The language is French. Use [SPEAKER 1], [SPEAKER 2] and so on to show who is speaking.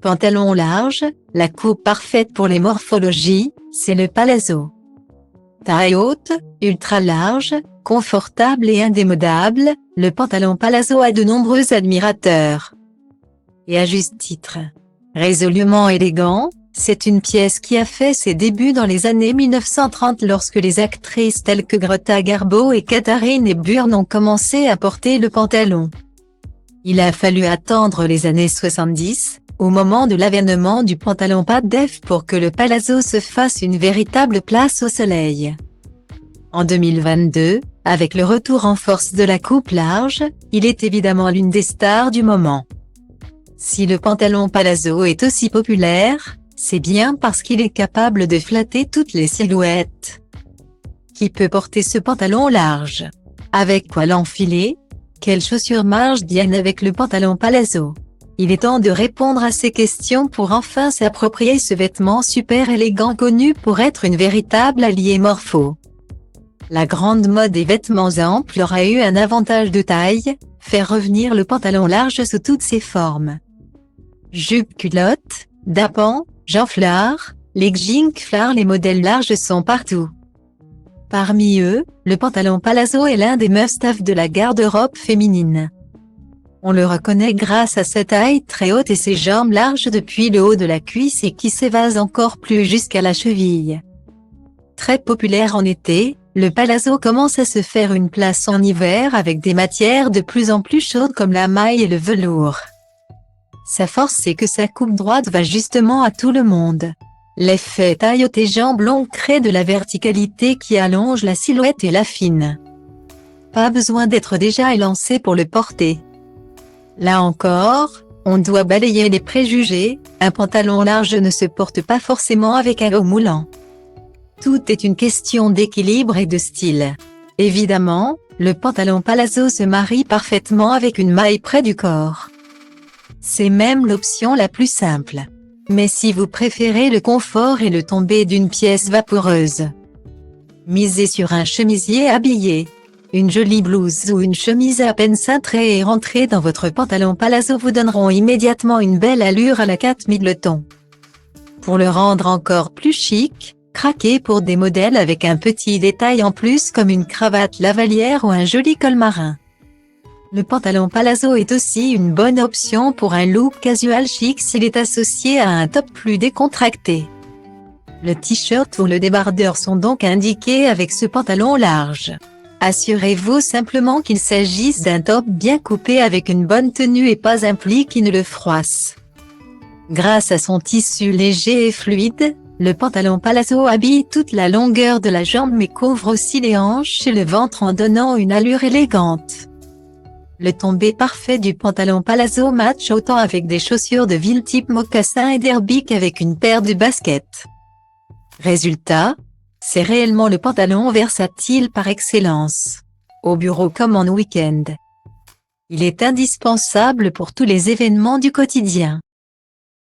[SPEAKER 1] Pantalon large, la coupe parfaite pour les morphologies, c'est le palazzo. Taille haute, ultra large, confortable et indémodable, le pantalon palazzo a de nombreux admirateurs. Et à juste titre. Résolument élégant, c'est une pièce qui a fait ses débuts dans les années 1930 lorsque les actrices telles que Greta Garbo et Katharine Hepburn ont commencé à porter le pantalon. Il a fallu attendre les années 70, au moment de l'avènement du pantalon pas def pour que le palazzo se fasse une véritable place au soleil. En 2022, avec le retour en force de la coupe large, il est évidemment l'une des stars du moment. Si le pantalon palazzo est aussi populaire, c'est bien parce qu'il est capable de flatter toutes les silhouettes. Qui peut porter ce pantalon large? Avec quoi l'enfiler? Quelles chaussures marchent bien avec le pantalon palazzo? Il est temps de répondre à ces questions pour enfin s'approprier ce vêtement super élégant connu pour être une véritable allié morpho. La grande mode des vêtements amples aura eu un avantage de taille, faire revenir le pantalon large sous toutes ses formes. Jupe culotte, dappan, jean-fleur, legging flare, les modèles larges sont partout. Parmi eux, le pantalon palazzo est l'un des must-have de la garde-robe féminine. On le reconnaît grâce à sa taille très haute et ses jambes larges depuis le haut de la cuisse et qui s'évasent encore plus jusqu'à la cheville. Très populaire en été, le palazzo commence à se faire une place en hiver avec des matières de plus en plus chaudes comme la maille et le velours. Sa force c'est que sa coupe droite va justement à tout le monde. L'effet taille haute et jambes longues crée de la verticalité qui allonge la silhouette et l'affine. Pas besoin d'être déjà élancé pour le porter. Là encore, on doit balayer les préjugés, un pantalon large ne se porte pas forcément avec un haut moulant. Tout est une question d'équilibre et de style. Évidemment, le pantalon palazzo se marie parfaitement avec une maille près du corps. C'est même l'option la plus simple. Mais si vous préférez le confort et le tombé d'une pièce vaporeuse, misez sur un chemisier habillé. Une jolie blouse ou une chemise à peine cintrée et rentrée dans votre pantalon palazzo vous donneront immédiatement une belle allure à la Kate Middleton. Pour le rendre encore plus chic, craquez pour des modèles avec un petit détail en plus comme une cravate lavalière ou un joli col marin. Le pantalon palazzo est aussi une bonne option pour un look casual chic s'il est associé à un top plus décontracté. Le t-shirt ou le débardeur sont donc indiqués avec ce pantalon large. Assurez-vous simplement qu'il s'agisse d'un top bien coupé avec une bonne tenue et pas un pli qui ne le froisse. Grâce à son tissu léger et fluide, le pantalon palazzo habille toute la longueur de la jambe mais couvre aussi les hanches et le ventre en donnant une allure élégante. Le tombé parfait du pantalon palazzo match autant avec des chaussures de ville type mocassin et derby qu'avec une paire de baskets. Résultat, c'est réellement le pantalon versatile par excellence, au bureau comme en week-end. Il est indispensable pour tous les événements du quotidien.